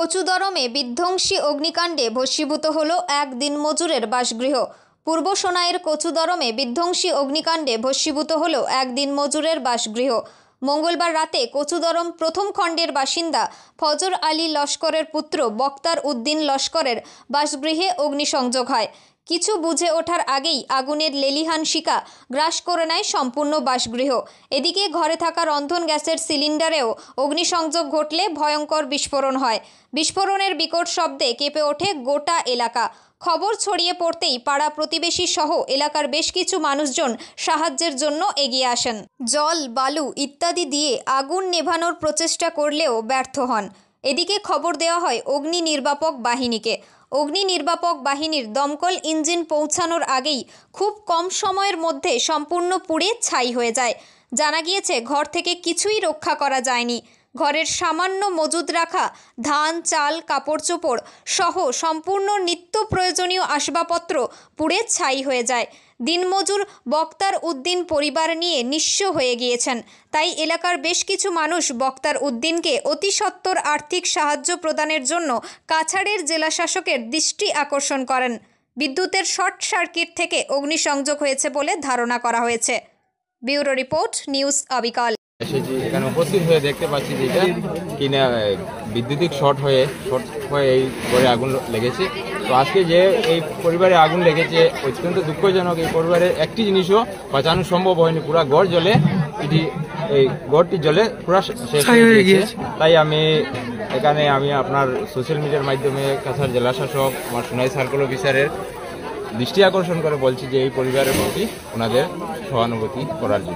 কচুদরমে বিধ্বংসী অগ্নিকাণ্ডে ভস্মীভূত হল এক দিনমজুরের বাসগৃহ। পূর্ব সোনাইয়ের কচুদরমে বিধ্বংসী অগ্নিকাণ্ডে ভস্মীভূত হল এক দিনমজুরের বাসগৃহ। মঙ্গলবার রাতে কচুদরম প্রথম খণ্ডের বাসিন্দা ফজর আলী লস্করের পুত্র বক্তার উদ্দিন লস্করের বাসগৃহে অগ্নিসংযোগ হয়। কিছু বুঝে ওঠার আগেই আগুনের লেলিহান শিখা গ্রাস করে নেয় সম্পূর্ণ বাসগৃহ। এদিকে ঘরে থাকা রন্ধন গ্যাসের সিলিন্ডারেও অগ্নিসংযোগ ঘটলে ভয়ঙ্কর বিস্ফোরণ হয়। বিস্ফোরণের বিকট শব্দে কেঁপে ওঠে গোটা এলাকা। খবর ছড়িয়ে পড়তেই পাড়া প্রতিবেশী সহ এলাকার বেশ কিছু মানুষজন সাহায্যের জন্য এগিয়ে আসেন। জল, বালু ইত্যাদি দিয়ে আগুন নেভানোর প্রচেষ্টা করলেও ব্যর্থ হন। এদিকে খবর দেওয়া হয় অগ্নি নির্বাপক বাহিনীকে। অগ্নি নির্বাপক বাহিনীর দমকল ইঞ্জিন পৌঁছানোর আগেই খুব কম সময়ের মধ্যে সম্পূর্ণ পুড়ে ছাই হয়ে যায়। জানা গিয়েছে ঘর থেকে কিছুই রক্ষা করা যায়নি। ঘরের সামান্য মজুদ রাখা ধান, চাল, কাপড় চোপড় সহ সম্পূর্ণ নিত্য প্রয়োজনীয় আসবাবপত্র পুড়ে ছাই হয়ে যায়। দিনমজুর বক্তার উদ্দিন পরিবার নিয়ে নিঃস্ব হয়ে গিয়েছেন। তাই এলাকার বেশ কিছু মানুষ বক্তার উদ্দিনকে অতি সত্বর আর্থিক সাহায্য প্রদানের জন্য কাছাড়ের জেলাশাসকের দৃষ্টি আকর্ষণ করেন। বিদ্যুতের শর্ট সার্কিট থেকে অগ্নিসংযোগ হয়েছে বলে ধারণা করা হয়েছে। ব্যুরো রিপোর্ট, নিউজ আবিকাল। এসেছি, এখানে উপস্থিত হয়ে দেখতে পাচ্ছি যে এটা কিনা বিদ্যুতিক শর্ট হয়ে এই ঘরে আগুন লেগেছে। তো আজকে যে এই পরিবারে আগুন লেগেছে অত্যন্ত দুঃখজনক। এই পরিবারের একটি জিনিসও বাঁচানো সম্ভব হয়নি। পুরা ঘর জ্বলে, এই ঘরটি জ্বলে পুরা শেষ হয়ে গিয়েছে। তাই আমি আপনার সোশ্যাল মিডিয়ার মাধ্যমে কাছাড় জেলা শাসক আমার সোনাই সার্কেল অফিসারের দৃষ্টি আকর্ষণ করে বলছি যে এই পরিবারের প্রতি ওনাদের সহানুভূতি করার জন্য।